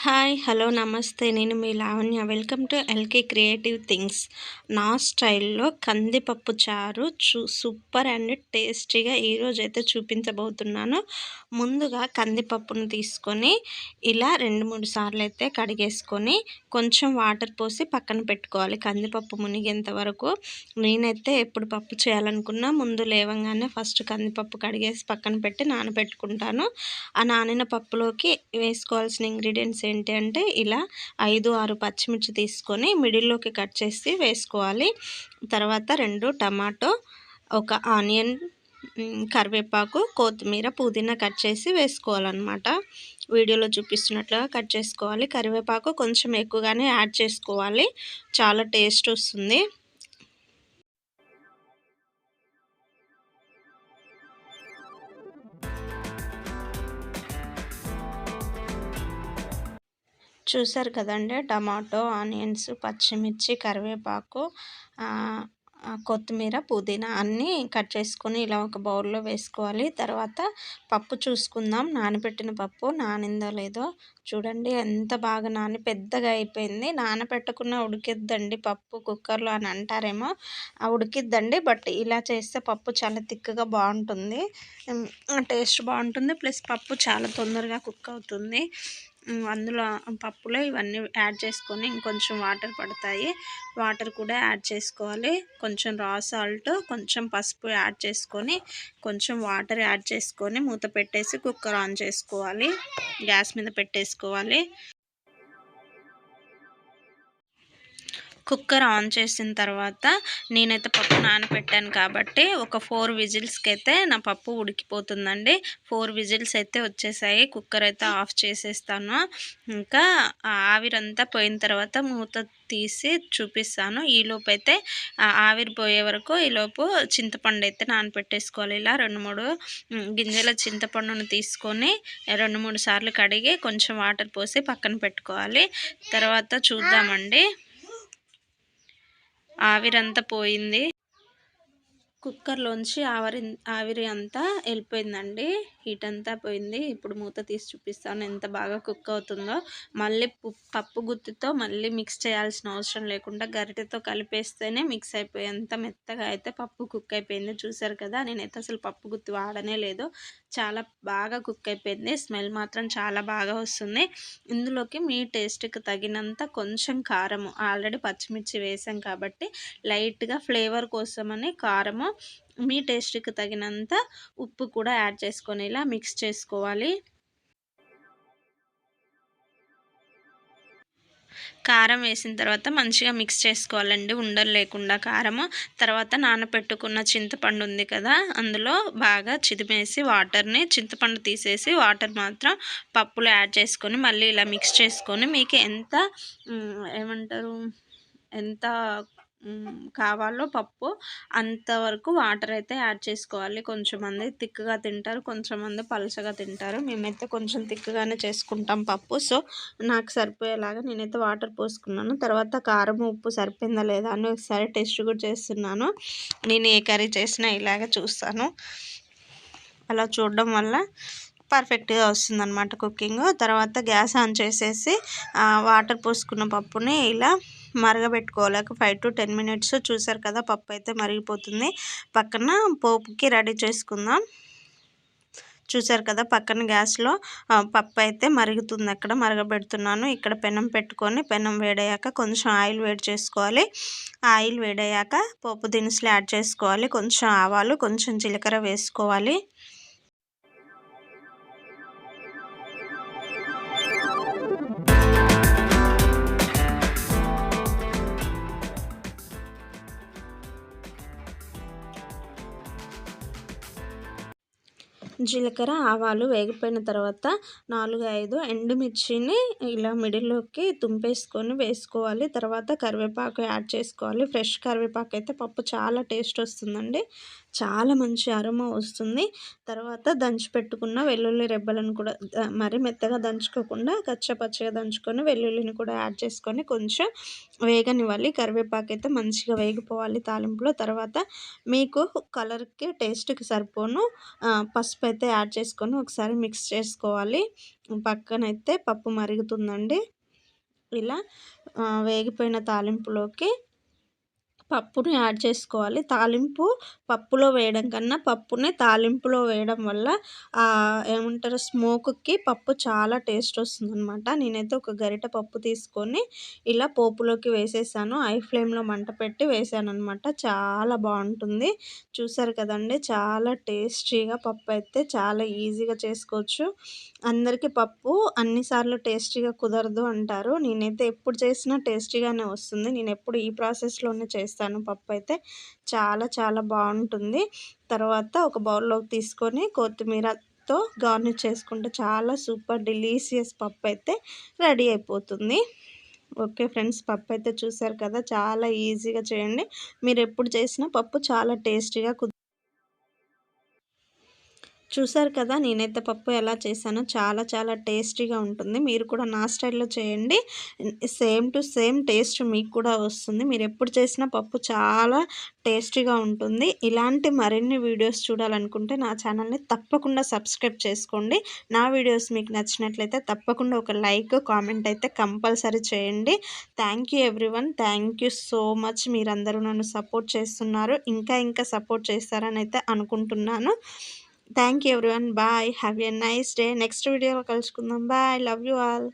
Hi hello నమస్తే నేను మీ Lavanya welcome to L K creative things. నా స్టైల్లో కందిపప్పు చారు సూపర్ అండ్ టేస్టీగా ఈరోజైతే చూపించబోతున్నాను. ముందుగా కందిపప్పును తీసుకొని ఇలా 2-3 సార్లు అయితే కడిగేసుకొని కొంచెం వాటర్ పోసి పక్కన పెట్టుకోవాలి కందిపప్పు మునిగేంత వరకు. నేనైతే ఎప్పుడు పప్పు చేయాలనుకున్నా ముందు లేవంగానే ఫస్ట్ కందిపప్పు కడిగేసి పక్కన పెట్టి నానబెట్టుకుంటాను. ఆ నానిన పప్పులోకి వేసుకోవాల్సిన ఇంగ్రీడియంట్స్ ఏంటి అంటే ఇలా 5-6 పచ్చిమిర్చి తీసుకొని మిడిల్లోకి కట్ చేసి వేసుకోవాలి. తర్వాత 2 టమాటో, ఒక ఆనియన్, కరివేపాకు, కొత్తిమీర, పుదీనా కట్ చేసి వేసుకోవాలన్నమాట. వీడియోలో చూపిస్తున్నట్లుగా కట్ చేసుకోవాలి. కరివేపాకు కొంచెం ఎక్కువగానే యాడ్ చేసుకోవాలి, చాలా టేస్ట్ వస్తుంది. చూసారు కదండి, టమాటో, ఆనియన్స్, పచ్చిమిర్చి, కరివేపాకు, కొత్తిమీర, పుదీనా అన్నీ కట్ చేసుకొని ఇలా ఒక బౌల్లో వేసుకోవాలి. తర్వాత పప్పు చూసుకుందాం. నానబెట్టిన పప్పు నానిందో లేదో చూడండి, ఎంత బాగా పెద్దగా అయిపోయింది. నానబెట్టకున్న ఉడికిద్దండి పప్పు కుక్కర్లో అని అంటారేమో, ఉడికిద్దండి. బట్ ఇలా చేస్తే పప్పు చాలా తిక్కగా బాగుంటుంది, టేస్ట్ బాగుంటుంది. ప్లస్ పప్పు చాలా తొందరగా కుక్ అవుతుంది. అందులో పప్పులో ఇవన్నీ యాడ్ చేసుకొని ఇంకొంచెం వాటర్ పడతాయి, వాటర్ కూడా యాడ్ చేసుకోవాలి. కొంచెం రా సాల్ట్, కొంచెం పసుపు యాడ్ చేసుకొని కొంచెం వాటర్ యాడ్ చేసుకొని మూత పెట్టేసి కుక్కర్ ఆన్ చేసుకోవాలి, గ్యాస్ మీద పెట్టేసుకోవాలి. కుక్కర్ ఆన్ చేసిన తర్వాత నేనైతే పప్పు నానబెట్టాను కాబట్టి ఒక 4 విజిల్స్కి అయితే నా పప్పు ఉడికిపోతుందండి. 4 విజిల్స్ అయితే వచ్చేసాయి. కుక్కర్ అయితే ఆఫ్ చేసేస్తాను. ఇంకా ఆవిరంతా పోయిన తర్వాత మూత తీసి చూపిస్తాను. ఈలోపు అయితే ఆవిరి పోయే వరకు ఈలోపు చింతపండు అయితే నానబెట్టేసుకోవాలి. ఇలా 2-3 గింజల చింతపండును తీసుకొని 2-3 సార్లు కడిగి కొంచెం వాటర్ పోసి పక్కన పెట్టుకోవాలి. తర్వాత చూద్దామండి. ఆవిరంతా పోయింది, కుక్కర్లోంచి ఆవిరి అంతా వెళ్ళిపోయిందండి, హీట్ అంతా పోయింది. ఇప్పుడు మూత తీసి చూపిస్తాను ఎంత బాగా కుక్ అవుతుందో. మళ్ళీ పప్పు గుత్తితో మళ్ళీ మిక్స్ చేయాల్సిన అవసరం లేకుండా గరిటెతో కలిపేస్తేనే మిక్స్ అయిపోయేంత మెత్తగా అయితే పప్పు కుక్ అయిపోయింది. చూసారు కదా, నేనైతే అసలు పప్పు గుత్తి వాడనే లేదు, చాలా బాగా కుక్ అయిపోయింది. స్మెల్ మాత్రం చాలా బాగా వస్తుంది. ఇందులోకి మీ టేస్ట్కి తగినంత కొంచెం కారము, ఆల్రెడీ పచ్చిమిర్చి వేసాం కాబట్టి లైట్గా ఫ్లేవర్ కోసమని కారము, మీ టేస్ట్కి తగినంత ఉప్పు కూడా యాడ్ చేసుకొని ఇలా మిక్స్ చేసుకోవాలి. కారం వేసిన తర్వాత మంచిగా మిక్స్ చేసుకోవాలండి, ఉండలు లేకుండా కారము. తర్వాత నానబెట్టుకున్న చింతపండు ఉంది కదా, అందులో బాగా చిదిమేసి వాటర్ని, చింతపండు తీసేసి వాటర్ మాత్రం పప్పులో యాడ్ చేసుకొని మళ్ళీ ఇలా మిక్స్ చేసుకొని మీకు ఎంత ఎంత కావాలో పప్పు అంతవరకు వాటర్ అయితే యాడ్ చేసుకోవాలి. కొంచెంమంది తిక్కుగా తింటారు, కొంచెంమంది పలచగా తింటారు. మేమైతే కొంచెం తిక్కుగానే చేసుకుంటాం పప్పు. సో నాకు సరిపోయేలాగా నేనైతే వాటర్ పోసుకున్నాను. తర్వాత కారం ఉప్పు సరిపోయిందా లేదా అని ఒకసారి టెస్ట్ కూడా చేస్తున్నాను. నేను ఏ కర్రీ చేసినా ఇలాగే చూస్తాను, అలా చూడడం వల్ల పర్ఫెక్ట్గా వస్తుందన్నమాట కుకింగ్. తర్వాత గ్యాస్ ఆన్ చేసేసి వాటర్ పోసుకున్న పప్పుని ఇలా మరగబెట్టుకోవాలి, ఒక 5 to 10 minutes. చూసారు కదా, పప్పు అయితే మరిగిపోతుంది. పక్కన పోపుకి రెడీ చేసుకుందాం. చూసారు కదా, పక్కన గ్యాస్లో పప్పు అయితే మరుగుతుంది, అక్కడ మరగబెడుతున్నాను. ఇక్కడ పెనం పెట్టుకొని పెనం వేడయ్యాక కొంచెం ఆయిల్ వేడి చేసుకోవాలి. ఆయిల్ వేడయ్యాక పోపు దినుసులు యాడ్ చేసుకోవాలి. కొంచెం ఆవాలు, కొంచెం జీలకర్ర వేసుకోవాలి. జీలకర్ర, ఆవాలు వేగిపోయిన తర్వాత 4-5 ఎండుమిర్చిని ఇలా మిడిల్లోకి తుంపేసుకొని వేసుకోవాలి. తర్వాత కరివేపాకు యాడ్ చేసుకోవాలి. ఫ్రెష్ కరివేపాకు అయితే పప్పు చాలా టేస్ట్ వస్తుందండి, చాలా మంచి అరోమా వస్తుంది. తర్వాత దంచి పెట్టుకున్న వెల్లుల్లి రెబ్బలను కూడా మరి మెత్తగా దంచుకోకుండా కచ్చపచ్చగా దంచుకొని వెల్లుల్లిని కూడా యాడ్ చేసుకొని కొంచెం వేగనివ్వాలి. కరివేపాకైతే మంచిగా వేగిపోవాలి తాలింపులో. తర్వాత మీకు కలర్‌కి, టేస్ట్‌కి సరిపోను పసుపైతే యాడ్ చేసుకొని ఒకసారి మిక్స్ చేసుకోవాలి. పక్కనైతే పప్పు మరుగుతుందండి. ఇలా వేగిపోయిన తాలింపులోకి పప్పుని యాడ్ చేసుకోవాలి. తాలింపు పప్పులో వేయడం కన్నా పప్పుని తాలింపులో వేయడం వల్ల ఏమంటారు స్మోక్‌కి పప్పు చాలా టేస్ట్ వస్తుందనమాట. నేనైతే ఒక గరిటె పప్పు తీసుకొని ఇలా పోపులోకి వేసేసాను. హై ఫ్లేమ్‌లో మంట పెట్టి వేసాననమాట. చాలా బావుంటుంది. చూసారు కదండీ! చాలా టేస్టీగా పప్పు అయితే చాలా ఈజీగా చేసుకోవచ్చు. అందరికీ పప్పు అన్ని సార్లు టేస్టీగా కుదరదు అంటారు. నేనైతే ఎప్పుడు చేసినా టేస్టీగానే వస్తుంది. నేనెప్పుడు ఈ ప్రాసెస్‌లోనే చేస్తాను పప్పయితే. చాలా చాలా బావుంటుంది. తర్వాత ఒక బౌల్‌లోకి తీసుకొని కొత్తిమీరతో గార్నిష్ చేసుకుంటే చాలా సూపర్ డెలీషియస్ పప్పయితే రెడీ అయిపోతుంది. ఓకే ఫ్రెండ్స్, పప్పయితే చూసారు కదా! చాలా ఈజీగా చేయండి. మీరెప్పుడు చేసినా పప్పు చాలా టేస్టీగా చూసారు కదా! నేనైతే పప్పు ఎలా చేశానో చాలా చాలా టేస్టీగా ఉంటుంది. మీరు కూడా నా స్టైల్‌లో చేయండి. సేమ్ టు సేమ్ టేస్ట్ మీకు కూడా వస్తుంది. మీరెప్పుడు చేసినా పప్పు చాలా టేస్టీగా ఉంటుంది. ఇలాంటి మరిన్ని వీడియోస్ చూడాలనుకుంటే నా ఛానల్‌ని తప్పకుండా సబ్స్క్రైబ్ చేసుకోండి. నా వీడియోస్ మీకు నచ్చినట్లయితే తప్పకుండా ఒక లైక్, కామెంట్ అయితే కంపల్సరీ చేయండి. Thank you everyone. Thank you so much. మీరందరూ నన్ను సపోర్ట్ చేస్తున్నారు. ఇంకా ఇంకా సపోర్ట్ చేస్తారని అయితే అనుకుంటున్నాను. Thank you everyone. Bye. Have a nice day. Next వీడియోలో కలుసుకుందాం. బాయ్. Love you all.